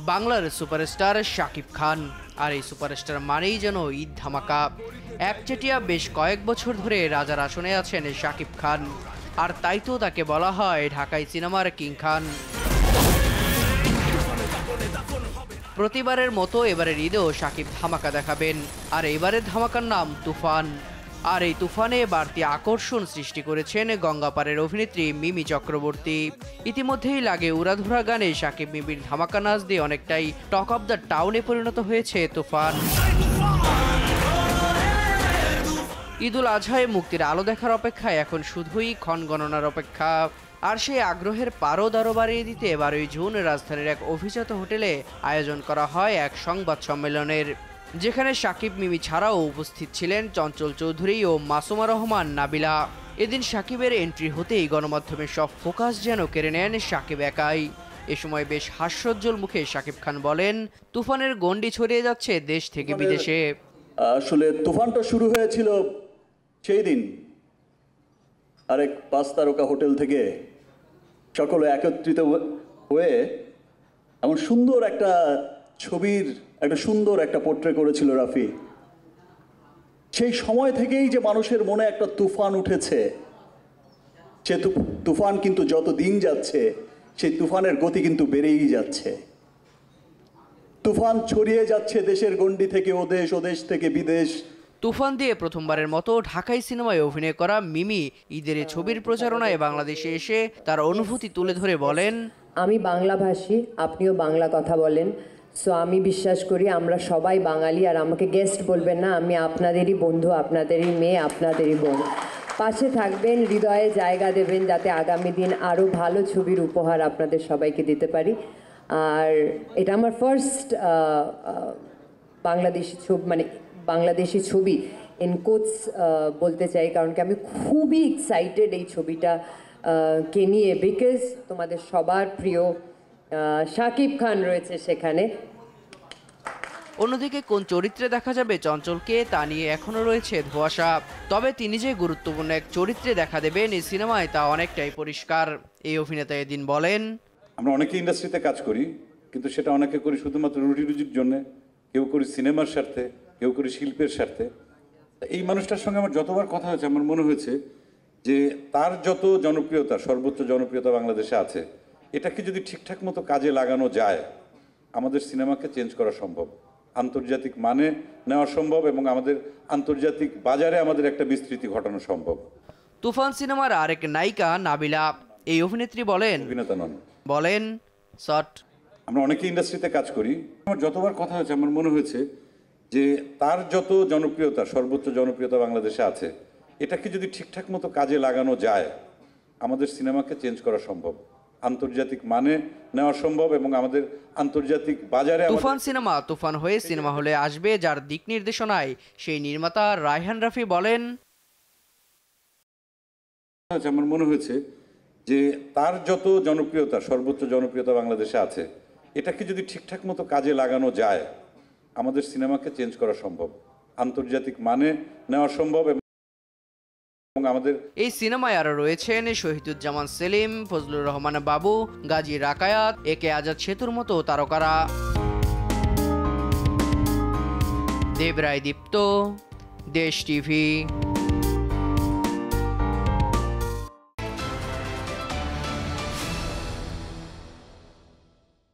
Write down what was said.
বাংলার সুপারস্টার শাকিব খান। আর এই সুপারস্টার মানেই যেন ঈদ ধামাকা। একচেটিয়া বেশ কয়েক বছর ধরে রাজার আসনে আছেন শাকিব খান, আর তাই তো তাকে বলা হয় ঢাকাই সিনেমার কিং খান। প্রতিবারের মতো এবারের ঈদেও শাকিব ধামাকা দেখাবেন, আর এবারের ধামাকার নাম তুফান। আর এই তুফানে বাড়তি আকর্ষণ সৃষ্টি করেছেন গঙ্গাপাড়ের অভিনেত্রী মিমি চক্রবর্তী। ইতিমধ্যেই লাগে উড়াধুরা গানে শাকিব মিমির ধামাকা নাচ দিয়ে অনেকটাই টক অব দ্য টাউনে পরিণত হয়েছে তুফান। ঈদুল আজহায় মুক্তির আলো দেখার অপেক্ষায় এখন শুধুই ক্ষণ গণনার অপেক্ষা। আর সেই আগ্রহের পারদ আরও বাড়িয়ে দিতে 12ই জুন রাজধানীর এক অভিজাত হোটেলে আয়োজন করা হয় এক সংবাদ সম্মেলনের, যেখানে শাকিব মিমি ছাড়াও উপস্থিত ছিলেন চঞ্চল চৌধুরী ও মাসুমা রহমান নাবিলা। এদিন শাকিবের এন্ট্রি হতেই গণমাধ্যমের সব ফোকাস যেন কেড়ে নেন শাকিব একাই। এ সময় বেশ হাস্যোজ্জ্বল মুখে শাকিব খান বলেন, তুফানের গণ্ডি ছড়িয়ে যাচ্ছে দেশ থেকে বিদেশে। আসলে তুফানটা শুরু হয়েছিল সেই দিন আরেক 5 তারকা হোটেল থেকে সকলে একত্রিত হয়ে এমন সুন্দর একটা ছবির সুন্দর একটা পোর্ট্রে করেছিল রাফি। সেই সময় থেকেই যে মানুষের মনে একটা তুফান উঠেছে, সে তুফান কিন্তু যত দিন যাচ্ছে সেই তুফানের গতি কিন্তু বেড়েই যাচ্ছে। তুফান ছড়িয়ে যাচ্ছে দেশের গণ্ডি থেকে ওদেশ, ওদেশ থেকে বিদেশ। তুফান দিয়ে প্রথমবারের মতো ঢাকাই সিনেমায় অভিনয় করা মিমি ঈদের ছবির প্রচারণায় বাংলাদেশে এসে তার অনুভূতি তুলে ধরে বলেন, আমি বাংলাভাষী, আপনিও বাংলা কথা বলেন, সো আমি বিশ্বাস করি আমরা সবাই বাঙালি। আর আমাকে গেস্ট বলবেন না, আমি আপনাদেরই বন্ধু, আপনাদেরই মেয়ে, আপনাদেরই বোন। পাশে থাকবেন, হৃদয়ে জায়গা দেবেন, যাতে আগামী দিন আরও ভালো ছবির উপহার আপনাদের সবাইকে দিতে পারি। আর এটা আমার ফার্স্ট বাংলাদেশি ছবি ইন কোটস বলতে চাই, কারণ কি আমি খুবই এক্সাইটেড এই ছবিটা কে নিয়ে, বিকজ তোমাদের সবার প্রিয় শাকিব খান রয়েছে সেখানে। অন্যদিকে কোন চরিত্রে দেখা যাবে চঞ্চলকে তা নিয়ে এখনো রয়েছে ধোঁয়াশা। তবে তিনি যে গুরুত্বপূর্ণ এক চরিত্রে দেখা দেবেন এই সিনেমায় তা অনেকটাই পরিষ্কার। এই অভিনেতা এদিন বলেন, আমরা অনেকে ইন্ডাস্ট্রিতে কাজ করি, কিন্তু সেটা অনেকে করি শুধুমাত্র রুটি রুজির জন্য, কেউ করি সিনেমার স্বার্থে, কেউ করি শিল্পের স্বার্থে। এই মানুষটার সঙ্গে আমার যতবার কথা হয়েছে আমার মনে হয়েছে যে তার যত জনপ্রিয়তা, সর্বোচ্চ জনপ্রিয়তা বাংলাদেশে আছে, এটাকে যদি ঠিকঠাক মতো কাজে লাগানো যায় আমাদের সিনেমাকে চেঞ্জ করা সম্ভব, আন্তর্জাতিক মানে নেওয়া সম্ভব, এবং আমাদের আন্তর্জাতিক বাজারে আমাদের একটা বিস্তৃতি ঘটানো সম্ভব। তুফান সিনেমার আরেক নায়িকা নাবিলা। এই অভিনেত্রী বলেন, অভিনেতা নন, বলেন শট। আমরা অনেকে ইন্ডাস্ট্রিতে কাজ করি, আমার যতবার কথা হয়েছে আমার মনে হয়েছে যে তার যত জনপ্রিয়তা, সর্বোচ্চ জনপ্রিয়তা বাংলাদেশে আছে, এটাকে যদি ঠিকঠাক মতো কাজে লাগানো যায় আমাদের সিনেমাকে চেঞ্জ করা সম্ভব, আন্তর্জাতিক মানে নেওয়া সম্ভব, এবং আমাদের আন্তর্জাতিক বাজারে। তুফান সিনেমা তুফান হয়ে সিনেমা হলে আসবে, যার দিক নির্দেশনায় সেই নির্মাতা রায়হান রাফি বলেন, আমার মনে হয়েছে যে তার যত জনপ্রিয়তা, সর্বোচ্চ জনপ্রিয়তা বাংলাদেশে আছে, এটাকে যদি ঠিকঠাক মতো কাজে লাগানো যায় আমাদের সিনেমাকে চেঞ্জ করা সম্ভব, আন্তর্জাতিক মানে নেওয়া সম্ভব, এবং আমাদের। এই সিনেমায় আরো রয়েছেন শহীদুজ্জামান সেলিম, ফজলুর রহমান বাবু, গাজী রাকায়াত, একে আজাদ সেতুর মতো তারকারা। দেব রায় দীপ্ত, দেশ টিভি।